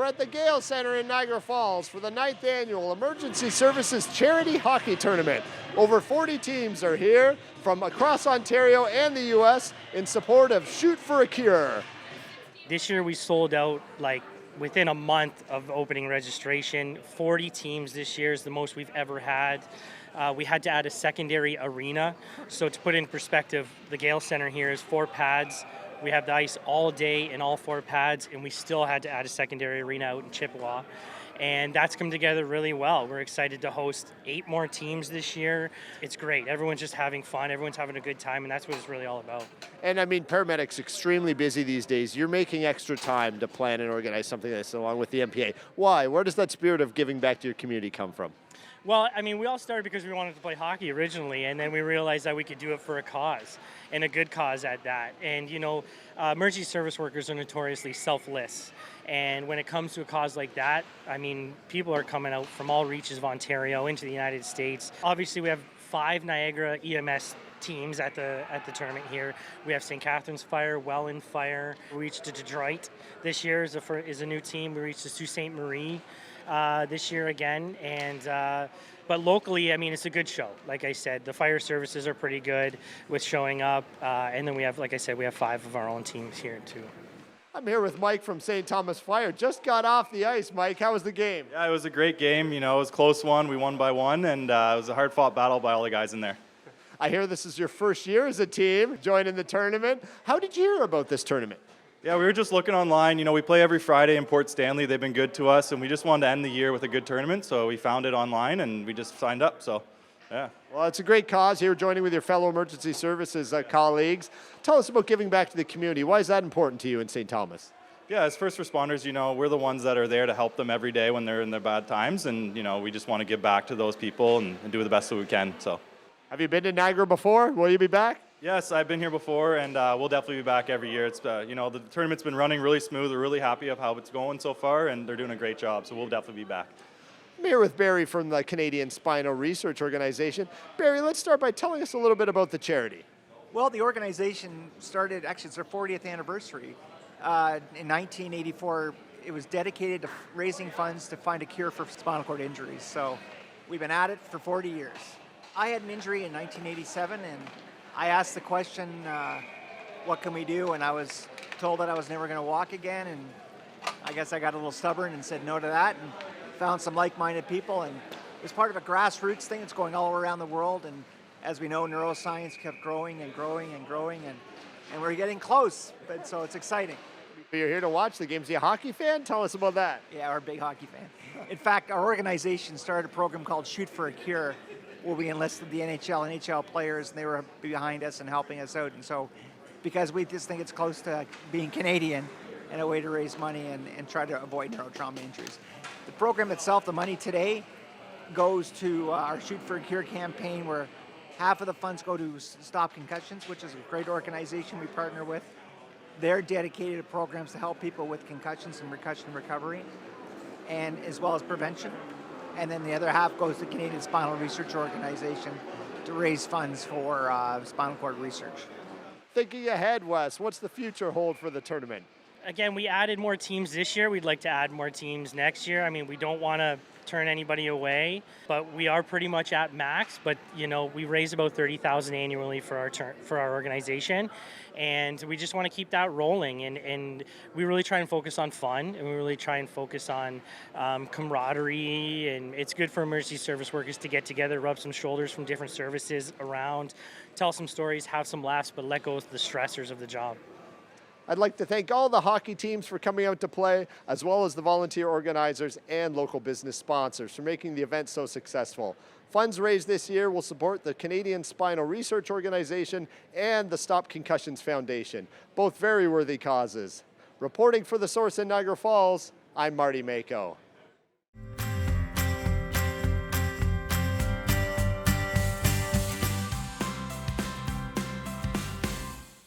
at the Gale Center in Niagara Falls for the 9th annual Emergency Services Charity Hockey Tournament. Over 40 teams are here from across Ontario and the U.S. in support of Shoot for a Cure. This year we sold out like within a month of opening registration. 40 teams this year is the most we've ever had. We had to add a secondary arena. So to put it in perspective, the Gale Center here is 4 pads. We have the ice all day in all 4 pads, and we still had to add a secondary arena out in Chippewa. And that's come together really well. We're excited to host 8 more teams this year. It's great. Everyone's just having fun. Everyone's having a good time, and that's what it's really all about. And I mean, paramedics extremely busy these days. You're making extra time to plan and organize something like this along with the MPA. Why? Where does that spirit of giving back to your community come from? Well, I mean, we all started because we wanted to play hockey originally, and then we realized that we could do it for a cause, and a good cause at that. And, you know, emergency service workers are notoriously selfless. And when it comes to a cause like that, I mean, people are coming out from all reaches of Ontario into the United States. Obviously, we have 5 Niagara EMS teams at the tournament here. We have St. Catharines Fire, Welland Fire. We reached to Detroit this year is a new team. We reached to Sault Ste. Marie this year again. And but locally, I mean, it's a good show. Like I said, the fire services are pretty good with showing up. And then we have, like I said, we have 5 of our own teams here too. I'm here with Mike from St. Thomas Fire. Just got off the ice, Mike. How was the game? Yeah, it was a great game. You know, it was a close one. We won by 1, and it was a hard-fought battle by all the guys in there. I hear this is your first year as a team joining the tournament. How did you hear about this tournament? Yeah, we were just looking online. You know, we play every Friday in Port Stanley. They've been good to us, and we just wanted to end the year with a good tournament, so we found it online, and we just signed up, so yeah. Well, it's a great cause here, joining with your fellow emergency services colleagues. Tell us about giving back to the community. Why is that important to you in St. Thomas? Yeah, as first responders, you know, we're the ones that are there to help them every day when they're in their bad times, and, you know, we just want to give back to those people and do the best that we can, so. Have you been to Niagara before? Will you be back? Yes, I've been here before, and we'll definitely be back every year. It's, you know, the tournament's been running really smooth. We're really happy of how it's going so far, and they're doing a great job, so we'll definitely be back. I'm here with Barry from the Canadian Spinal Research Organization. Barry, let's start by telling us a little bit about the charity. Well, the organization started, actually it's their 40th anniversary. In 1984, it was dedicated to raising funds to find a cure for spinal cord injuries. So we've been at it for 40 years. I had an injury in 1987, and I asked the question, what can we do? And I was told that I was never going to walk again, and I guess I got a little stubborn and said no to that, and found some like-minded people, and it was part of a grassroots thing that's going all around the world. And as we know, neuroscience kept growing and growing and growing, and we're getting close, but so it's exciting. You're here to watch the games. Are you a hockey fan? Tell us about that. Yeah, we're a big hockey fan. In fact, our organization started a program called Shoot for a Cure, where we enlisted the NHL players, and they were behind us and helping us out. And so, because we just think it's close to being Canadian and a way to raise money and try to avoid neurotrauma injuries. The program itself, the money today, goes to our Shoot for a Cure campaign, where half of the funds go to Stop Concussions, which is a great organization we partner with. They're dedicated to programs to help people with concussions and concussion recovery, and as well as prevention. And then the other half goes to Canadian Spinal Research Organization to raise funds for spinal cord research. Thinking ahead, Wes, what's the future hold for the tournament? Again, we added more teams this year. We'd like to add more teams next year. I mean, we don't want to turn anybody away, but we are pretty much at max. But, you know, we raise about $30,000 annually for our organization, and we just want to keep that rolling. And we really try and focus on fun, and we really try and focus on camaraderie. And it's good for emergency service workers to get together, rub some shoulders from different services around, tell some stories, have some laughs, but let go of the stressors of the job. I'd like to thank all the hockey teams for coming out to play, as well as the volunteer organizers and local business sponsors for making the event so successful. Funds raised this year will support the Canadian Spinal Research Organization and the Stop Concussions Foundation, both very worthy causes. Reporting for The Source in Niagara Falls, I'm Marty Mako.